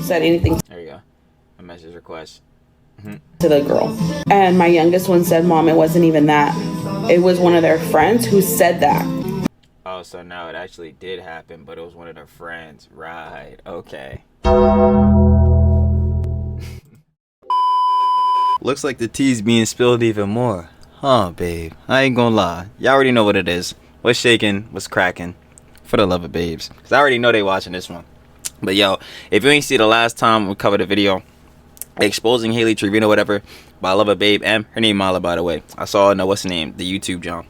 said anything There you go. A message request. to the girl. And my youngest one said, Mom, it wasn't even that. It was one of their friends who said that. Oh, so now it actually did happen, but it was one of their friends. Right. Okay. Looks like the tea's being spilled even more. Huh, babe. I ain't gonna lie. Y'all already know what it is. What's shaking? What's cracking? For the love of babes. Because I already know they watching this one. But yo, if you ain't see the last time we covered a video exposing Hailey, Trevino, whatever, by Love a Babe M, her name Mala, by the way. I saw, no, what's the name? The YouTube John.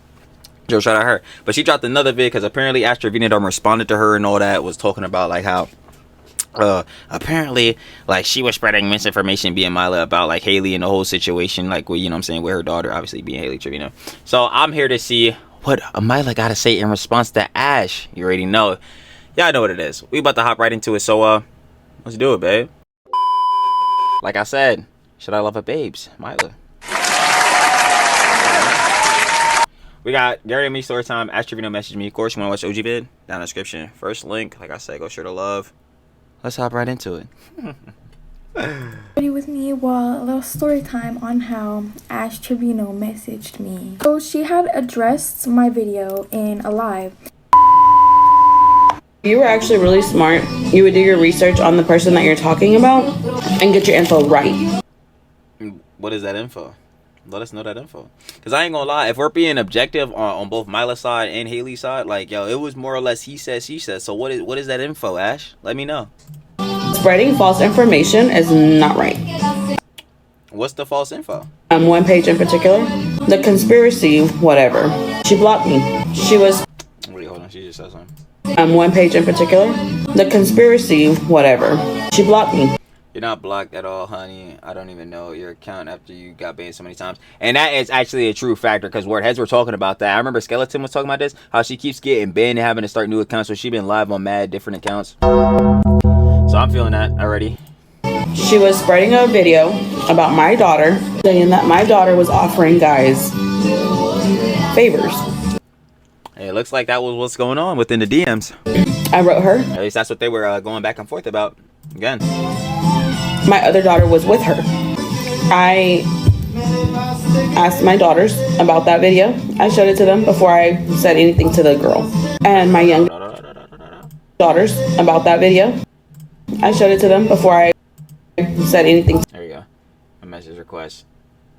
Joe, shout out her. But she dropped another vid because apparently Ash Trevino done responded to her and all that, was talking about like how apparently like she was spreading misinformation, being Mila, about like Hailey and the whole situation, like, well, you know what I'm saying, with her daughter obviously being Hailey Trevino. So I'm here to see what Mila gotta say in response to Ash. You already know. Y'all know what it is. We about to hop right into it, so let's do it, babe. Like I said, should I love her babes? Mila. We got Gary and me story time. Ash Trevino messaged me. Of course, you want to watch OG vid? Down in the description. First link, like I said, go share the love. Let's hop right into it. With me, well, a little story time on how Ash Trevino messaged me. So she had addressed my video in a live. You were actually really smart. You would do your research on the person that you're talking about and get your info right. What is that info? Let us know that info. Because I ain't gonna lie, if we're being objective on both Mila's side and Hailey's side, like, yo, it was more or less he said, she said. So what is that info, Ash? Let me know. Spreading false information is not right. What's the false info? One page in particular, the conspiracy, whatever. She blocked me. She was... Wait, hold on. She just said something. One page in particular, the conspiracy, whatever. She blocked me. You're not blocked at all, honey. I don't even know your account after you got banned so many times. And that is actually a true factor, because word heads were talking about that. I remember Skeleton was talking about this, how she keeps getting banned and having to start new accounts. So she been live on mad different accounts. So I'm feeling that already. She was spreading a video about my daughter, saying that my daughter was offering guys favors. Hey, it looks like that was what's going on within the DMs. I wrote her. At least that's what they were going back and forth about. Again. My other daughter was with her. I asked my daughters about that video. I showed it to them before I said anything to the girl. And my young daughters about that video. I showed it to them before I said anything. There you go. A message request.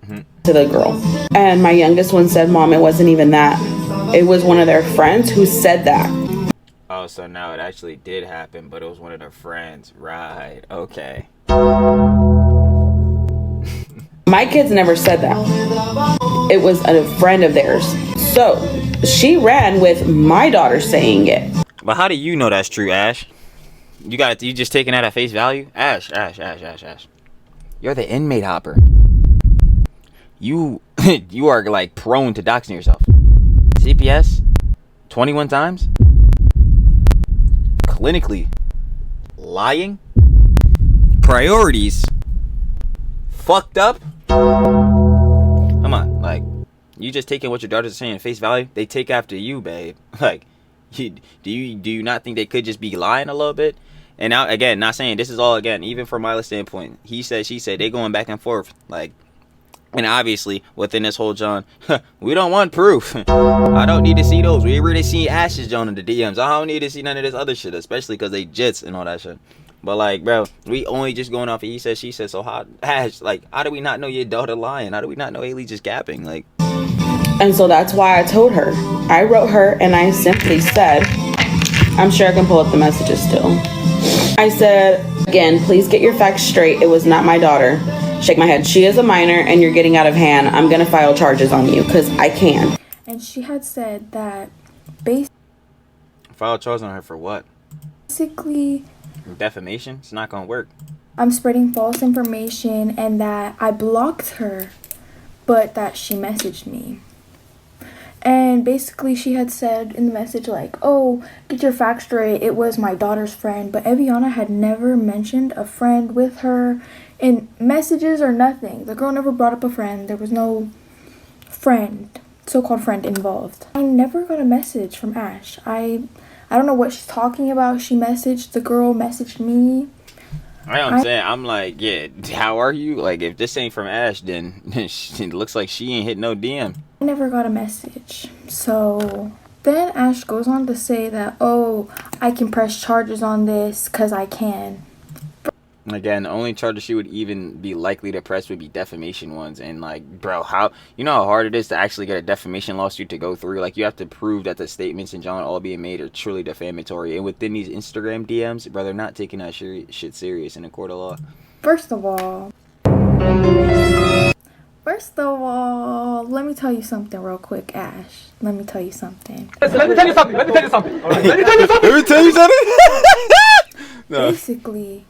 To the girl. And my youngest one said, Mom, it wasn't even that. It was one of their friends who said that. Oh, so now it actually did happen, but it was one of their friends. Right. Okay. My kids never said that. It was a friend of theirs. So she ran with my daughter saying it. But how do you know that's true, Ash? You just taking that at face value? Ash. You're the inmate hopper. You are like prone to doxing yourself. CPS 21 times? Clinically lying? Priorities fucked up? Come on, like, you just taking what your daughters are saying at face value? They take after you, babe. Like, do you not think they could just be lying a little bit? And now, again, not saying this is all, again, even from Mila's standpoint, he said, she said, they going back and forth, like, and obviously within this whole John, we don't want proof. I don't need to see those. We already see Ash's John in the DMs. I don't need to see none of this other shit, especially because they jits and all that shit. But like, bro, we only just going off of he said, she said. So how, Ash, like, how do we not know your daughter lying? How do we not know Hailey just gapping? Like, and so that's why I told her. I wrote her and I simply said, I'm sure I can pull up the messages still. I said, again, please get your facts straight. It was not my daughter. Shake my head. She is a minor and you're getting out of hand. I'm going to file charges on you because I can. And she had said that file charges on her for what? Basically, defamation. It's not going to work. I'm spreading false information and that I blocked her, but that she messaged me. And basically she had said in the message like, oh, get your facts straight. It was my daughter's friend. But Eviana had never mentioned a friend with her in messages or nothing. The girl never brought up a friend. There was no friend, so-called friend involved. I never got a message from Ash. I don't know what she's talking about. She messaged, the girl messaged me. I'm saying, I'm like, yeah, how are you? Like, if this ain't from Ash, then it looks like she ain't hit no DM. I never got a message. So then Ash goes on to say that, oh, I can press charges on this because I can. Again, the only charges she would even be likely to press would be defamation ones. And like, bro, how hard it is to actually get a defamation lawsuit to go through? Like, you have to prove that the statements in John all being made are truly defamatory. And within these Instagram DMs, bro, they're not taking that shit serious in a court of law. First of all, let me tell you something real quick, Ash. Let me tell you something. Let me tell you something. No. Basically,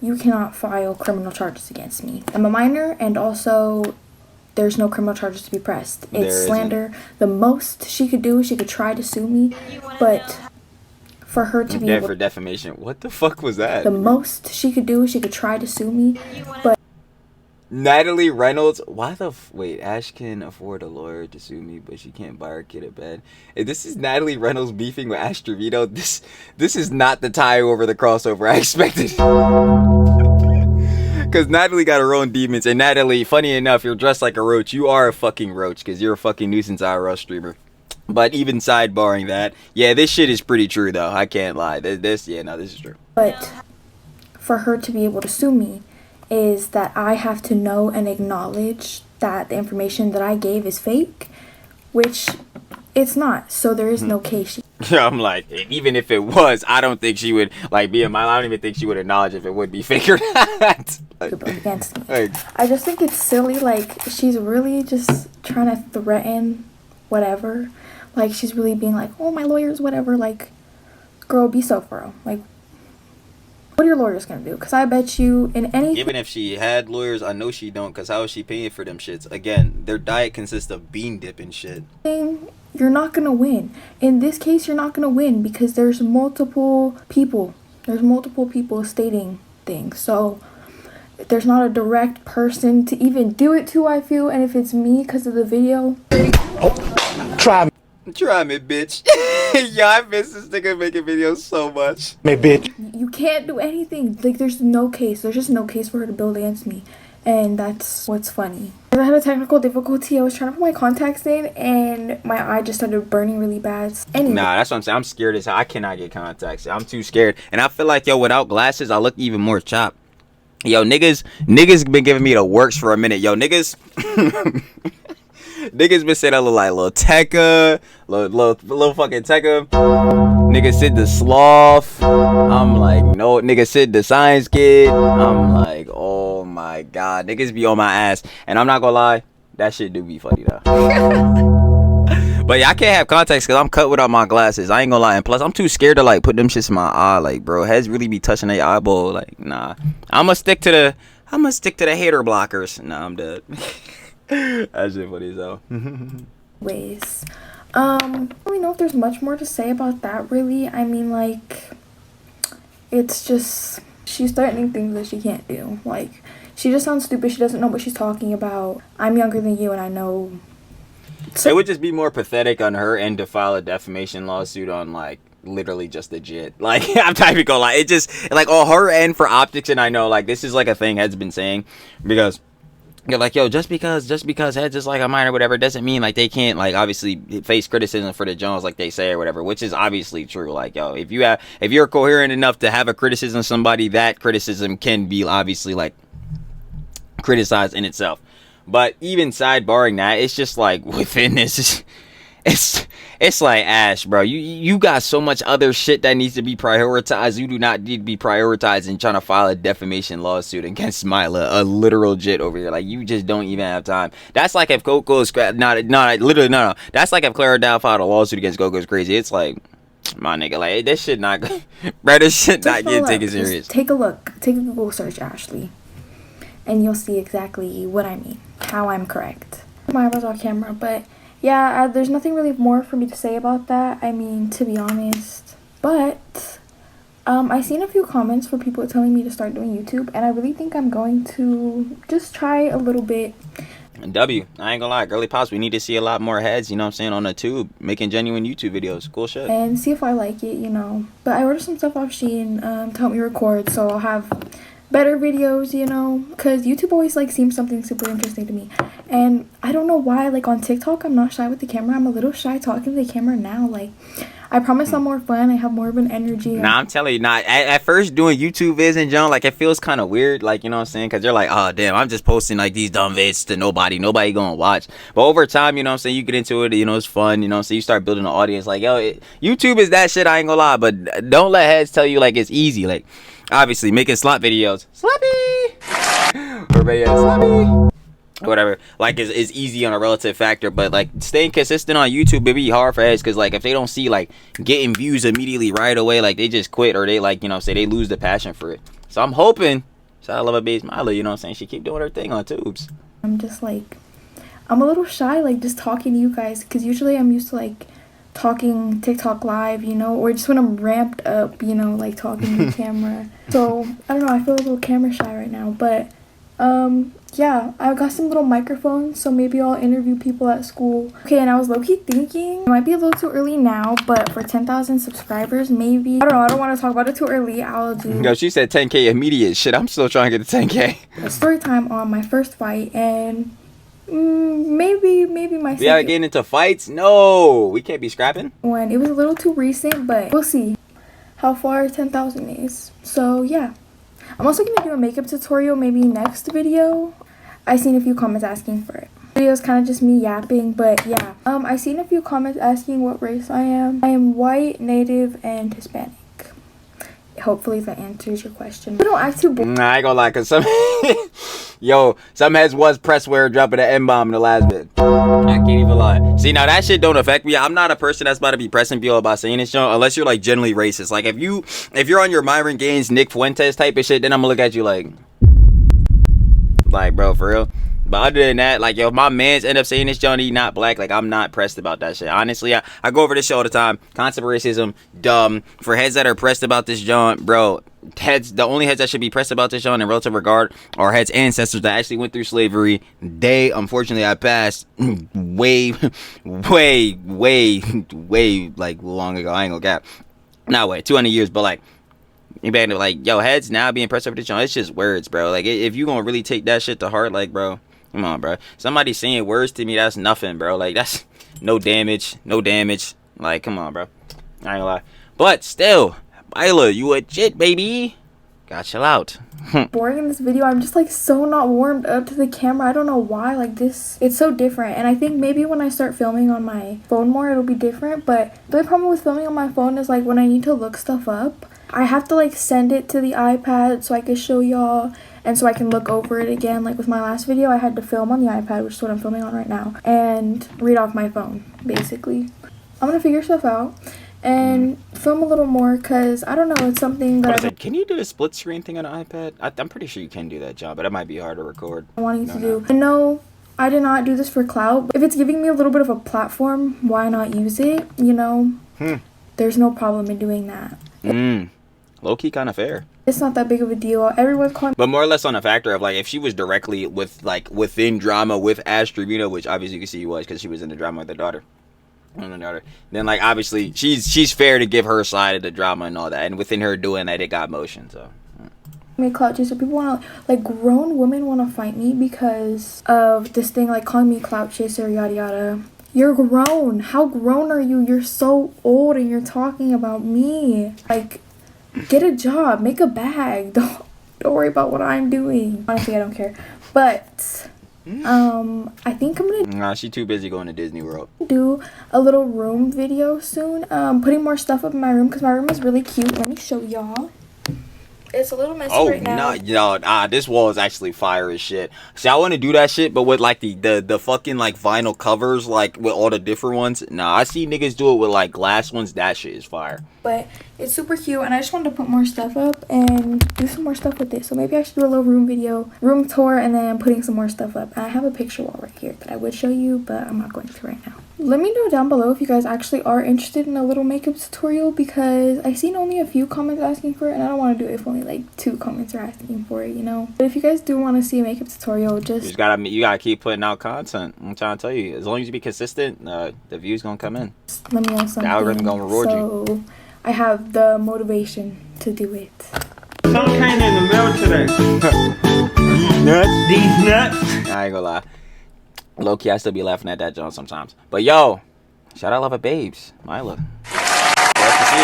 you cannot file criminal charges against me. I'm a minor, and also there's no criminal charges to be pressed. It's slander. The most she could do is she could try to sue me, but for her to be able for defamation. What the fuck was that? The most she could do is she could try to sue me, but Natalie Reynolds, wait, Ash can afford a lawyer to sue me, but she can't buy her kid a bed. If this is Natalie Reynolds beefing with Ash Trevino, this is not the tie over the crossover I expected. Because Natalie got her own demons, and Natalie, funny enough, you're dressed like a roach. You are a fucking roach, because you're a fucking nuisance IRL streamer. But even sidebarring that, yeah, this shit is pretty true, though. I can't lie. This is true. But for her to be able to sue me is that I have to know and acknowledge that the information that I gave is fake, which it's not. So there is no case. Yeah, I'm like, even if it was, I don't think she would, like, be in my, I don't even think she would acknowledge if it would be fake or not. Against me. I just think it's silly. Like, she's really just trying to threaten whatever. Like, she's really being like, oh, my lawyers, whatever. Like, girl, be so thorough. Like, what are your lawyers gonna do? Because I bet you in any... Even if she had lawyers, I know she don't, because how is she paying for them shits? Again, their diet consists of bean dip and shit. You're not gonna win. In this case, you're not gonna win because there's multiple people. There's multiple people stating things. So there's not a direct person to even do it to, I feel. And if it's me because of the video... Try me, bitch. Yeah, I miss this nigga making videos so much. me, bitch. You can't do anything. Like, there's no case. There's just no case for her to build against me. And that's what's funny. I had a technical difficulty. I was trying to put my contacts in, and my eye just started burning really bad. Anyway. Nah, that's what I'm saying. I'm scared as hell. I cannot get contacts. I'm too scared. And I feel like, yo, without glasses, I look even more chopped. Yo, niggas been giving me the works for a minute. Yo, niggas... Niggas been saying I look like little Tekka, little fucking Tekka. Nigga Sid the Sloth. I'm like, no. Nigga Sid the Science Kid. I'm like, oh my god. Niggas be on my ass. And I'm not gonna lie, that shit do be funny though. But yeah, I can't have contacts because I'm cut without my glasses. I ain't gonna lie. And plus, I'm too scared to like put them shits in my eye. Like, bro, heads really be touching their eyeball. Like, nah. I'ma stick to the hater blockers. Nah, I'm dead. That shit funny as hell. Ways. I don't really know if there's much more to say about that, really. I mean, like, it's just, she's threatening things that she can't do. Like, she just sounds stupid. She doesn't know what she's talking about. I'm younger than you, and I know. It would just be more pathetic on her end to file a defamation lawsuit on, like, literally just legit. Like, I'm not even gonna lie. It just, like, on her end for optics, and I know, like, this is, like, a thing Head's been saying, because... You're like, yo, just because Heads is like a minor or whatever doesn't mean like they can't like obviously face criticism for the Jones like they say or whatever, which is obviously true. Like, yo, if you're coherent enough to have a criticism of somebody, that criticism can be obviously like criticized in itself. But even sidebarring that, it's just like within this, it's like, Ash, bro, you got so much other shit that needs to be prioritized. You do not need to be prioritizing trying to file a defamation lawsuit against Smiler, a literal jit over here. Like, you just don't even have time. That's like if Coco's no. That's like if Clara Dow filed a lawsuit against Coco's Crazy. It's like, my nigga, like, this shit not, bro, this shit not getting taken serious. Take a look. Take a Google search, Ashley, and you'll see exactly what I mean. How I'm correct. My eyebrows off camera, but. Yeah, there's nothing really more for me to say about that, I mean, to be honest. But, I've seen a few comments for people telling me to start doing YouTube, and I really think I'm going to just try a little bit. I ain't gonna lie, Girly Pops, we need to see a lot more heads, you know what I'm saying, on the tube, making genuine YouTube videos. Cool shit. And see if I like it, you know. But I ordered some stuff off Shein to help me record, so I'll have better videos, you know, because YouTube always like seems something super interesting to me. And I don't know why, like on TikTok I'm not shy with the camera. I'm a little shy talking to the camera now. Like I promise I'm more fun. I have more of an energy. Nah, I'm telling you, at first doing YouTube vids and John, like it feels kind of weird, like, you know what I'm saying, because you're like, oh damn, I'm just posting like these dumb vids to nobody gonna watch. But over time, you know what I'm saying, you get into it, you know, it's fun, you know, so you start building an audience. Like, yo, YouTube is that shit, I ain't gonna lie. But don't let heads tell you like it's easy. Like, obviously making slot videos, sloppy, or videos, sloppy, whatever, like is easy on a relative factor, but like staying consistent on YouTube, it be hard for heads, because like if they don't see like getting views immediately right away, like they just quit, or they, like, you know, say they lose the passion for it. So I'm hoping, shout out Love a Base Milo, you know what I'm saying, she keep doing her thing on tubes. I'm just like, I'm a little shy, like just talking to you guys, because usually I'm used to like talking TikTok live, you know, or just when I'm ramped up, you know, like talking to the camera. So I don't know, I feel a little camera shy right now, but yeah, I got some little microphones, so maybe I'll interview people at school. Okay, and I was low-key thinking, it might be a little too early now, but for 10,000 subscribers, maybe, I don't know, I don't want to talk about it too early. I'll do... Yo, she said 10K immediate. Shit, I'm still trying to get to 10K. A story time on my first fight, and maybe my We are getting into fights? No, we can't be scrapping. When it was a little too recent, but we'll see how far 10,000 is. So yeah, I'm also gonna do a makeup tutorial maybe next video. I seen a few comments asking for it. Video is kind of just me yapping, but yeah. I seen a few comments asking what race I am. I am white, native, and Hispanic. Hopefully that answers your question. But don't act too boring. Nah, I ain't gonna lie, cause some some heads was press where dropping an M-bomb in the last bit. I can't even lie. See, now that shit don't affect me. I'm not a person that's about to be pressing people about saying this, Joe, unless you're like generally racist. Like if you're on your Myron Gaines, Nick Fuentes type of shit, then I'm gonna look at you like bro, for real. But other than that, like, yo, if my mans end up saying this, Johnny, not black, like, I'm not pressed about that shit. Honestly, I go over this shit all the time. Concept of racism, dumb. For heads that are pressed about this, John, bro, the only heads that should be pressed about this, John, in relative regard, are heads' ancestors that actually went through slavery. They, unfortunately, I passed way, like, long ago. I ain't gonna cap. Not way, 200 years, but, like, you better, like, yo, heads now being pressed over this, John, it's just words, bro. Like, if you gonna really take that shit to heart, like, bro, come on, bro. Somebody saying words to me, that's nothing, bro. Like, that's no damage. Like, come on, bro. I ain't gonna lie. But still, Mila, you a shit, baby. Gotta chill out. Boring in this video. I'm just like so not warmed up to the camera. I don't know why. Like this, it's so different. And I think maybe when I start filming on my phone more, it'll be different. But the only problem with filming on my phone is like when I need to look stuff up, I have to like send it to the iPad so I can show y'all and so I can look over it again. Like with my last video, I had to film on the iPad, which is what I'm filming on right now, and read off my phone, basically. I'm gonna figure stuff out and film a little more because I don't know, it's something that Can you do the split screen thing on an iPad? I'm pretty sure you can do that, John, but it might be hard to record. I'm wanting to do. I know I did not do this for clout, but if it's giving me a little bit of a platform, why not use it? You know, there's no problem in doing that. Low-key kind of fair. It's not that big of a deal. Everyone's calling. But more or less on a factor of like if she was directly with like within drama with Trevino, which obviously you can see he was because she was in the drama with the daughter. Then like obviously she's fair to give her side of the drama and all that, and within her doing that, it got motion. So Me clout chaser. People want to like grown women want to fight me because of this thing, like calling me clout chaser, yada yada. You're grown. How grown are you? You're so old and you're talking about me. Like, get a job, make a bag. Don't worry about what I'm doing. Honestly, I don't care. But I think I'm gonna nah, she too busy going to Disney World. Do a little room video soon. Putting more stuff up in my room because my room is really cute. Let me show y'all. It's a little messy right now. This wall is actually fire as shit. See, I want to do that shit, but with like the fucking like vinyl covers, like with all the different ones. Nah, I see niggas do it with like glass ones. That shit is fire. But it's super cute, and I just wanted to put more stuff up and do some more stuff with it. So maybe I should do a little room tour, and then putting some more stuff up. And I have a picture wall right here that I would show you, but I'm not going to right now. Let me know down below if you guys actually are interested in a little makeup tutorial because I've seen only a few comments asking for it, and I don't want to do it if only like 2 comments are asking for it, you know. But if you guys do want to see a makeup tutorial, you gotta keep putting out content. I'm trying to tell you, as long as you be consistent, the views gonna come in. Let me know something. The algorithm gonna reward you. So I have the motivation to do it. Some kind of mail today. Nuts. These nuts. I ain't gonna lie. Low key, I still be laughing at that John sometimes. But yo, shout out Love It Babes, Mila. Glad to see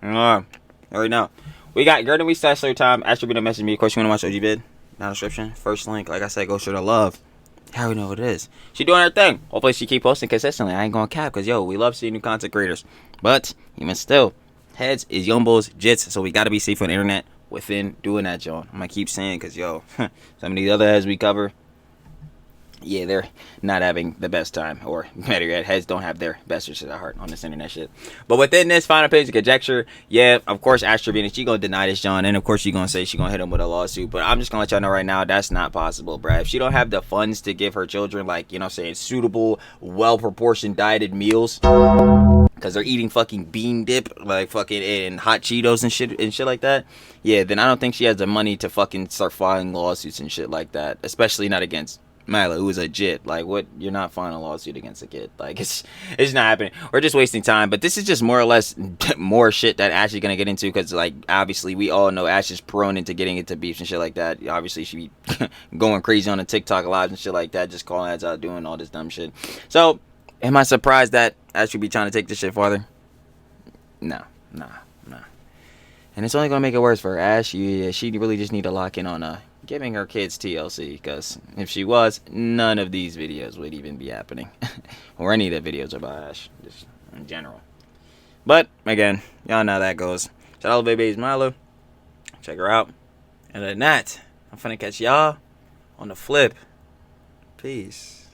it. Already know. We got Gordon We Slash time. Astro Trevino message me. Of course, you want to watch OG vid? Down the description. First link. Like I said, go show the love. How we know what it is. She doing her thing. Hopefully she keep posting consistently. I ain't gonna cap because yo, we love seeing new content creators. But even still, heads is Yombos jits, so we gotta be safe on the internet within doing that, John. I'm gonna keep saying because yo, some of these other heads we cover, yeah, they're not having the best time, or better yet, heads don't have their best wishes at heart on this internet shit. But within this final page of conjecture, yeah, of course, Astro Trevino, she gonna deny this, John, and of course she gonna say she gonna hit him with a lawsuit. But I'm just gonna let y'all know right now, that's not possible, bruh. If she don't have the funds to give her children, like, you know what I'm saying, suitable, well-proportioned dieted meals, because they're eating fucking bean dip, like fucking, and hot Cheetos and shit like that, yeah, then I don't think she has the money to fucking start filing lawsuits and shit like that, especially not against Mila, who is a jit. Like, what? You're not filing a lawsuit against a kid. Like, it's not happening. We're just wasting time. But this is just more or less more shit that Ashley's gonna get into, because, like, obviously we all know Ash is prone into getting into beefs and shit like that. Obviously she be going crazy on the TikTok lives and shit like that, just calling ads out, doing all this dumb shit. So, am I surprised that Ash would be trying to take this shit farther? No. And it's only gonna make it worse for her. Ash. She really just need to lock in on giving her kids TLC, because if she was, none of these videos would even be happening. Or any of the videos about Ash, just in general. But, again, y'all know how that goes. Shout out to Baby's Milo. Check her out. And other than that, I'm finna catch y'all on the flip. Peace.